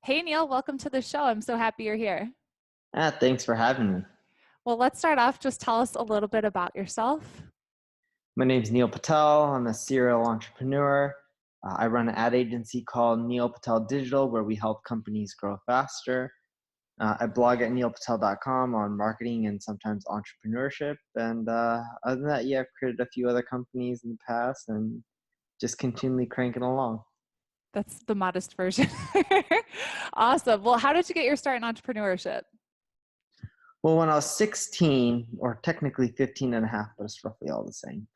Hey, Neil, welcome to the show. I'm so happy you're here. Thanks for having me. Well, let's start off. Just tell us a little bit about yourself. My name's Neil Patel. I'm a serial entrepreneur. I run an ad agency called Neil Patel Digital, where we help companies grow faster. I blog at neilpatel.com on marketing and sometimes entrepreneurship. And other than that, yeah, I've created a few other companies in the past and just continually cranking along. That's the modest version. Awesome. Well, how did you get your start in entrepreneurship? Well, when I was 16, or technically 15 and a half, but it's roughly all the same,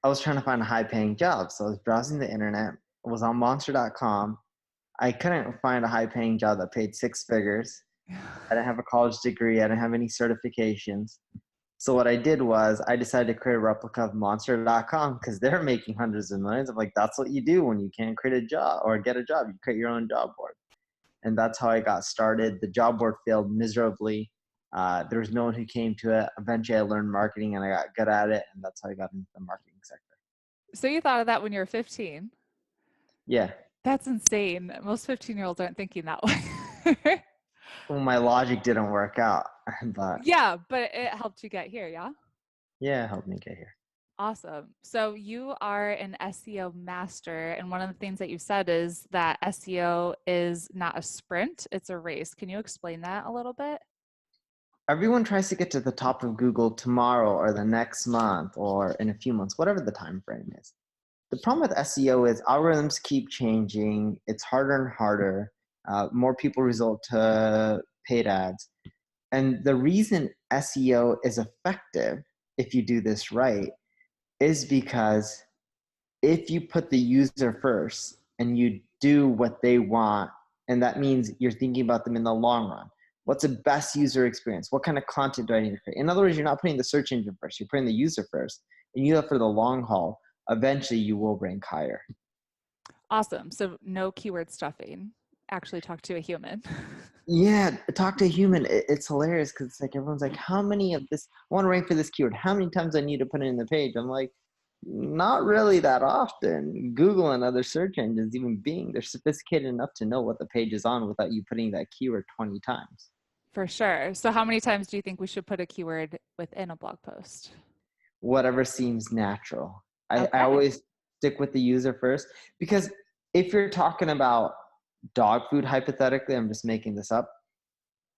I was trying to find a high paying job. So I was browsing the internet, I was on monster.com. I couldn't find a high paying job that paid six figures. I didn't have a college degree. I didn't have any certifications. So what I did was I decided to create a replica of monster.com because they're making hundreds of millions. I'm like, that's what you do when you can't create a job or get a job. You create your own job board. And that's how I got started. The job board failed miserably. There was no one who came to it. Eventually I learned marketing and I got good at it. And that's how I got into the marketing sector. So you thought of that when you were 15. Yeah. That's insane. Most 15-year-olds aren't thinking that way. Well, my logic didn't work out, but Yeah, but it helped you get here, yeah? yeah, it helped me get here. Awesome. So you are an SEO master, and one of the things that you said is that SEO is not a sprint, it's a race. Can you explain that a little bit? Everyone tries to get to the top of Google tomorrow or the next month or in a few months, whatever the time frame is. The problem with SEO is algorithms keep changing. It's harder and harder. More people resort to paid ads. And the reason SEO is effective, if you do this right, is because if you put the user first and you do what they want, and that means you're thinking about them in the long run. What's the best user experience? What kind of content do I need to create? In other words, you're not putting the search engine first, you're putting the user first, and you have for the long haul. Eventually, you will rank higher. Awesome. So no keyword stuffing. Actually talk to a human. Yeah, talk to a human. It's hilarious because it's like everyone's like, how many of this? I want to rank for this keyword. How many times I need to put it in the page? I'm like, not really that often. Google and other search engines, even Bing, they're sophisticated enough to know what the page is on without you putting that keyword 20 times. For sure. So how many times do you think we should put a keyword within a blog post? Whatever seems natural. I Okay. always stick with the user first because if you're talking about dog food, hypothetically, I'm just making this up,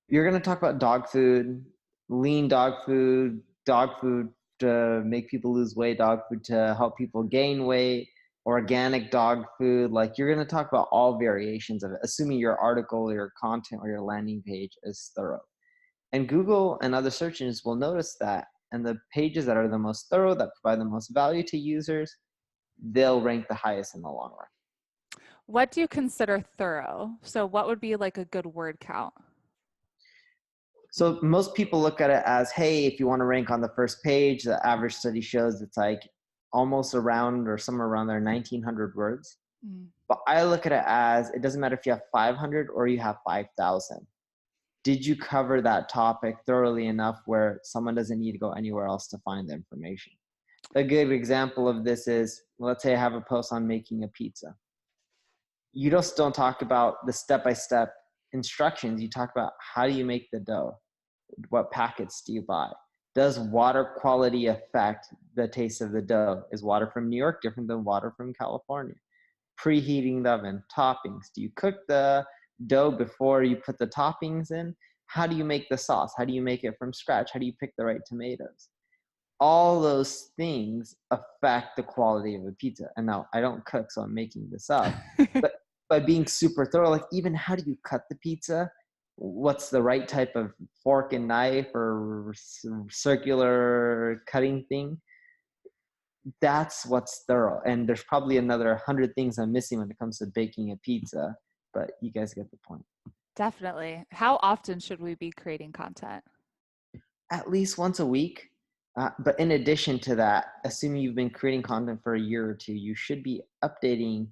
you're going to talk about dog food, lean dog food to make people lose weight, dog food to help people gain weight, organic dog food. Like you're going to talk about all variations of it, assuming your article or your content or your landing page is thorough. And Google and other search engines will notice that. And the pages that are the most thorough, that provide the most value to users, they'll rank the highest in the long run. What do you consider thorough? So what would be like a good word count? So most people look at it as, hey, if you want to rank on the first page, the average study shows it's like almost around or somewhere around there, 1,900 words. Mm. But I look at it as, it doesn't matter if you have 500 or you have 5,000. Did you cover that topic thoroughly enough where someone doesn't need to go anywhere else to find the information? A good example of this is, let's say I have a post on making a pizza. You just don't talk about the step-by-step instructions. You talk about how do you make the dough? What packets do you buy? Does water quality affect the taste of the dough? Is water from New York different than water from California? Preheating the oven, toppings. Do you cook the dough before you put the toppings in? How do you make the sauce? How do you make it from scratch? How do you pick the right tomatoes? All those things affect the quality of a pizza. And now I don't cook, so I'm making this up. But by being super thorough, like even how do you cut the pizza? What's the right type of fork and knife or circular cutting thing? That's what's thorough. And there's probably another 100 things I'm missing when it comes to baking a pizza, but you guys get the point. Definitely. How often should we be creating content? At least once a week. But in addition to that, assuming you've been creating content for a year or two, you should be updating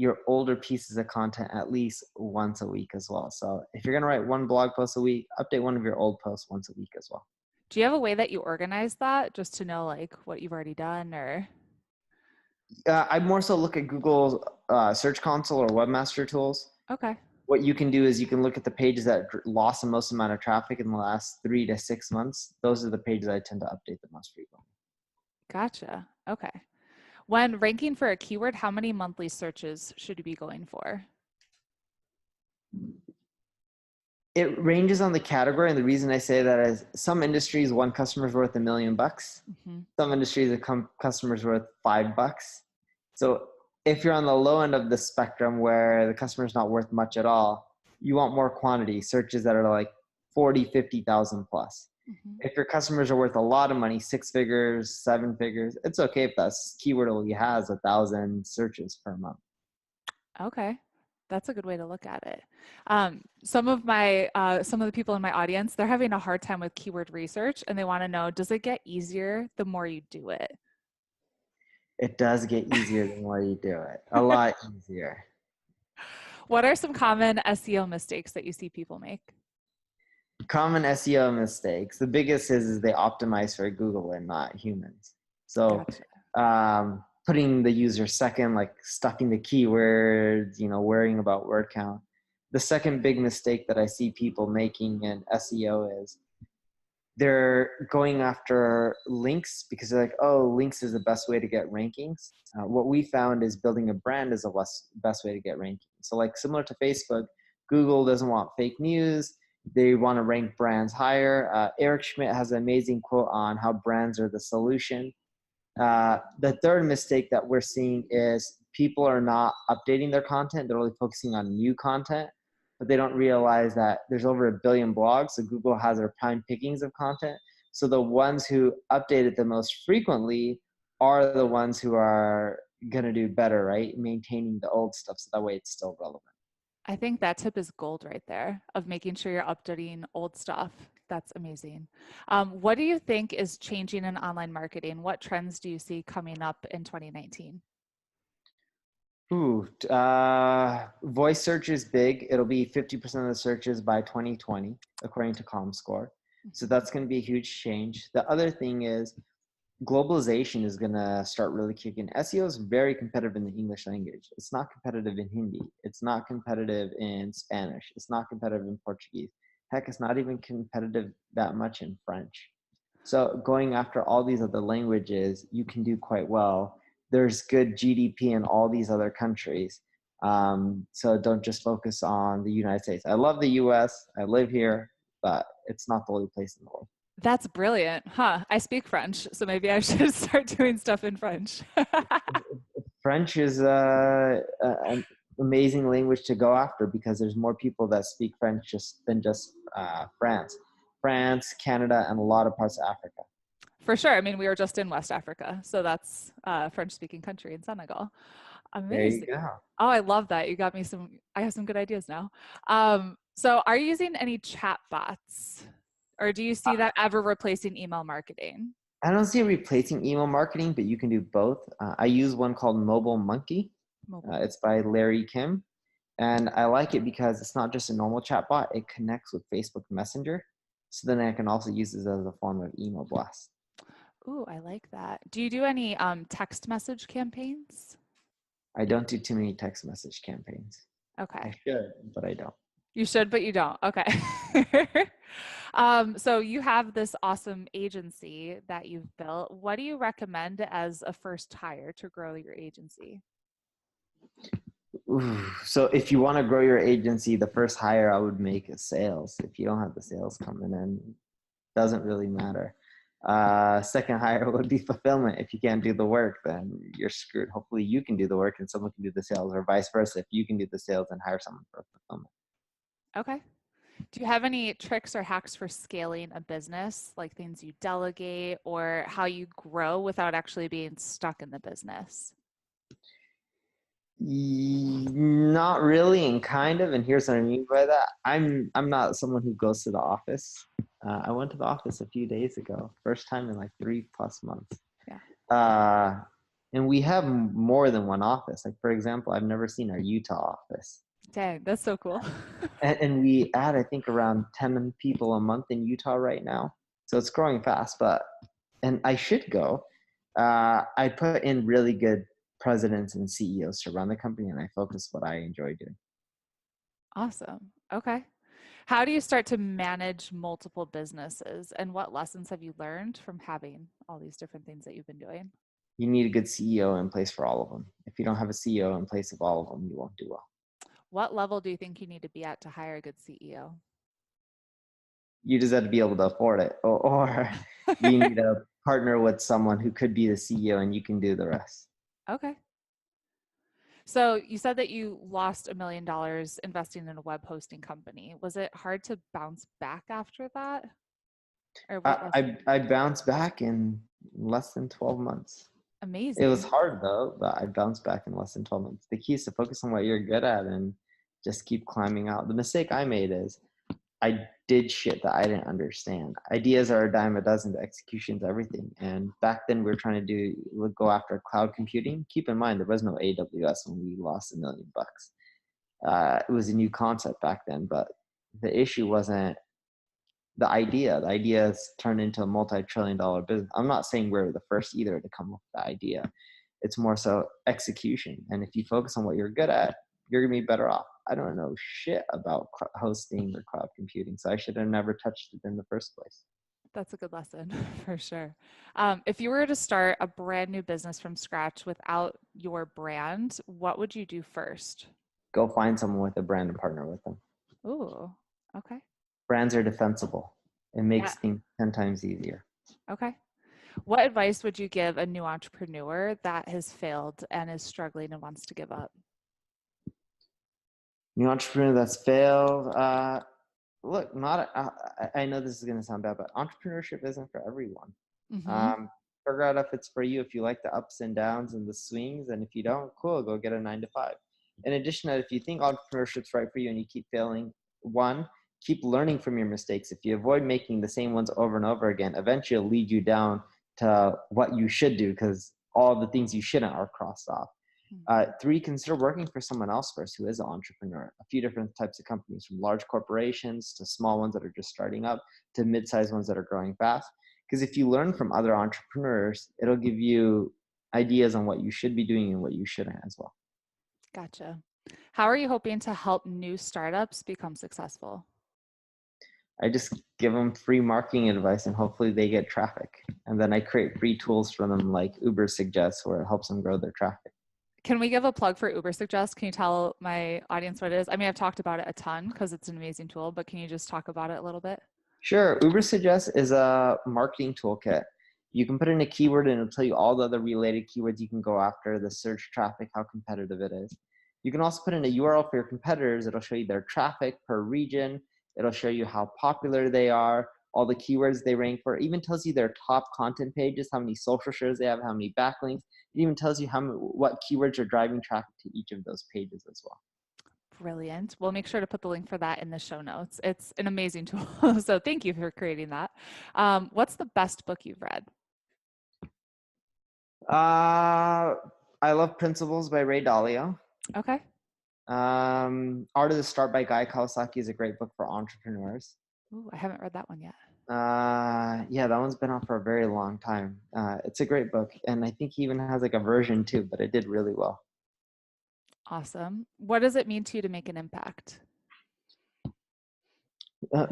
your older pieces of content at least once a week as well. So if you're going to write one blog post a week, update one of your old posts once a week as well. Do you have a way that you organize that just to know like what you've already done or? I more so look at Google Search Console or Webmaster Tools. Okay. what you can do is you can look at the pages that lost the most amount of traffic in the last 3 to 6 months. Those are the pages I tend to update the most frequently. Gotcha. Okay. When ranking for a keyword, how many monthly searches should you be going for? It ranges on the category, and the reason I say that is some industries, one customer's worth $1 million. Mm-hmm. Some industries, a customer's worth $5. So if you're on the low end of the spectrum where the customer's not worth much at all, you want more quantity, searches that are like 40, 50,000 plus. Mm-hmm. If your customers are worth a lot of money, 6 figures, 7 figures, it's okay if that keyword only has 1,000 searches per month. Okay. That's a good way to look at it. Some of the people in my audience, they're having a hard time with keyword research, and they want to know, does it get easier the more you do it? It does get easier the more you do it, a lot easier. What are some common SEO mistakes that you see people make? Common SEO mistakes. The biggest is they optimize for Google and not humans. So Gotcha. putting the user second, like stuffing the keywords, worrying about word count. The second big mistake that I see people making in SEO is they're going after links because they're like, oh, links is the best way to get rankings. What we found is building a brand is the best way to get rankings. So like similar to Facebook, Google doesn't want fake news. They want to rank brands higher. Eric Schmidt has an amazing quote on how brands are the solution. The third mistake that we're seeing is people are not updating their content. They're only focusing on new content, but they don't realize that there's over 1 billion blogs. So Google has their prime pickings of content. So the ones who update it the most frequently are the ones who are going to do better, right? Maintaining the old stuff so that way it's still relevant. I think that tip is gold right there of making sure you're updating old stuff. That's amazing. What do you think is changing in online marketing? What trends do you see coming up in 2019? Voice search is big. It'll be 50% of the searches by 2020, according to ComScore. So Mhm. that's going to be a huge change. The other thing is globalization is going to start really kicking. SEO is very competitive in the English language. It's not competitive in Hindi. It's not competitive in Spanish. It's not competitive in Portuguese. Heck, it's not even competitive that much in French. So going after all these other languages, you can do quite well. There's good GDP in all these other countries. So don't just focus on the United States. I love the US. I live here, but it's not the only place in the world. That's brilliant. Huh. I speak French, so maybe I should start doing stuff in French. French is an amazing language to go after because there's more people that speak French than just France, Canada, and a lot of parts of Africa. For sure. I mean, we were just in West Africa, so that's a French-speaking country in Senegal. There you Amazing. go. Oh, I love that. You got me I have some good ideas now. So are you using any chat bots, or do you see that ever replacing email marketing? I don't see it replacing email marketing, but you can do both. I use one called Mobile Monkey. Mobile. It's by Larry Kim. And I like it because it's not just a normal chatbot, it connects with Facebook Messenger. So then I can also use this as a form of email blast. Ooh, I like that. Do you do any text message campaigns? I don't do too many text message campaigns. I Okay. should, but I don't. You should, but you don't. Okay. So you have this awesome agency that you've built. What do you recommend as a first hire to grow your agency? Ooh. So if you want to grow your agency, the first hire I would make is sales. If you don't have the sales coming in, doesn't really matter. Second hire would be fulfillment. If you can't do the work, then you're screwed. Hopefully you can do the work and someone can do the sales, or vice versa. If you can do the sales and hire someone for fulfillment. Okay. Do you have any tricks or hacks for scaling a business, like things you delegate or how you grow without actually being stuck in the business? Not really, and kind of. And here's what I mean by that. I'm not someone who goes to the office. I went to the office a few days ago, first time in like 3+ months. Yeah. Uh, and we have more than one office. Like for example, I've never seen our Utah office, Dang, that's so cool. and we add I think around 10 people a month in Utah right now. So it's growing fast. And I should go. I put in really good presidents and CEOs to run the company, and I focus what I enjoy doing. Awesome. Okay. How do you start to manage multiple businesses, and what lessons have you learned from having all these different things that you've been doing? You need a good CEO in place for all of them. If you don't have a CEO in place of all of them, you won't do well. What level do you think you need to be at to hire a good CEO? You just have to be able to afford it, or you need to partner with someone who could be the CEO and you can do the rest. Okay. So you said that you lost $1 million investing in a web hosting company. Was it hard to bounce back after that? Or what lesson? I bounced back in less than 12 months. It was Amazing. hard though, but I bounced back in less than 12 months. The key is to focus on what you're good at and just keep climbing out. The mistake I made is I did shit that I didn't understand. Ideas are a dime a dozen, but execution's everything. And back then we were trying to go after cloud computing. Keep in mind, there was no AWS when we lost $1 million. It was a new concept back then, but the issue wasn't the idea. The idea has turned into a multi-trillion-dollar business. I'm not saying we're the first either to come up with the idea. It's more so execution. And if you focus on what you're good at, you're gonna be better off. I don't know shit about hosting or cloud computing, so I should have never touched it in the first place. That's a good lesson for sure. If you were to start a brand new business from scratch without your brand, what would you do first? Go find someone with a brand and partner with them. Ooh, okay. Brands are defensible. It Yeah. makes things 10 times easier. Okay. What advice would you give a new entrepreneur that has failed and is struggling and wants to give up? New entrepreneur that's failed. Look, not. I know this is going to sound bad, but entrepreneurship isn't for everyone. Hmm. Um, Figure out if it's for you. If you like the ups and downs and the swings, and if you don't, cool, go get a 9 to 5. In addition to that, if you think entrepreneurship's right for you and you keep failing, one, keep learning from your mistakes. If you avoid making the same ones over and over again, eventually it'll lead you down to what you should do because all the things you shouldn't are crossed off. Three, consider working for someone else first who is an entrepreneur. A few different types of companies, from large corporations to small ones that are just starting up to mid-sized ones that are growing fast. Because if you learn from other entrepreneurs, it'll give you ideas on what you should be doing and what you shouldn't as well. Gotcha. How are you hoping to help new startups become successful? I just give them free marketing advice and hopefully they get traffic. And then I create free tools for them like Uber Suggests where it helps them grow their traffic. Can we give a plug for Uber Suggest? Can you tell my audience what it is? I mean, I've talked about it a ton because it's an amazing tool, but can you just talk about it a little bit? Sure. Uber Suggest is a marketing toolkit. You can put in a keyword and it'll tell you all the other related keywords you can go after, the search traffic, how competitive it is. You can also put in a URL for your competitors. It'll show you their traffic per region. It'll show you how popular they are, all the keywords they rank for. It even tells you their top content pages, how many social shares they have, how many backlinks. It even tells you what keywords are driving traffic to each of those pages as well. Brilliant. We'll make sure to put the link for that in the show notes. It's an amazing tool. So thank you for creating that. What's the best book you've read? I love Principles by Ray Dalio. Okay. Art of the Start by Guy Kawasaki is a great book for entrepreneurs. Ooh, I haven't read that one yet. Yeah, that one's been out for a very long time. It's a great book, and I think he even has like a version too, but it did really well. Awesome. What does it mean to you to make an impact?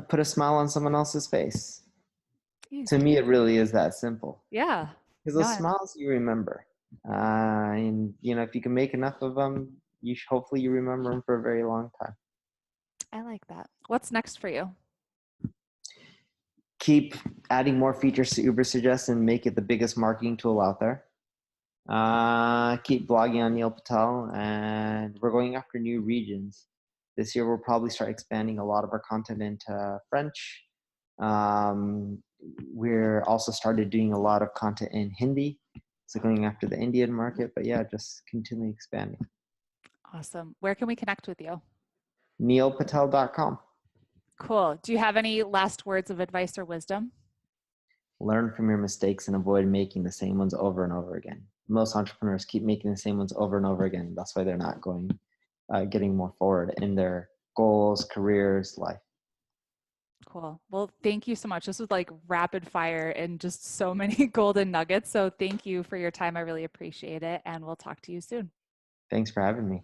Put a smile on someone else's face. To Easy. me, it really is that simple. Yeah. Because No, those smiles you remember, and if you can make enough of them, hopefully you remember them for a very long time. I like that. What's next for you? Keep adding more features to Uber Suggest and make it the biggest marketing tool out there. Keep blogging on Neil Patel, and we're going after new regions. This year, we'll probably start expanding a lot of our content into French. We're also started doing a lot of content in Hindi, so going after the Indian market. But yeah, just continue expanding. Awesome. Where can we connect with you? neilpatel.com. Cool. Do you have any last words of advice or wisdom? Learn from your mistakes and avoid making the same ones over and over again. Most entrepreneurs keep making the same ones over and over again. That's why they're not getting more forward in their goals, careers, life. Cool. Well, thank you so much. This was like rapid fire and just so many golden nuggets. So thank you for your time. I really appreciate it. And we'll talk to you soon. Thanks for having me.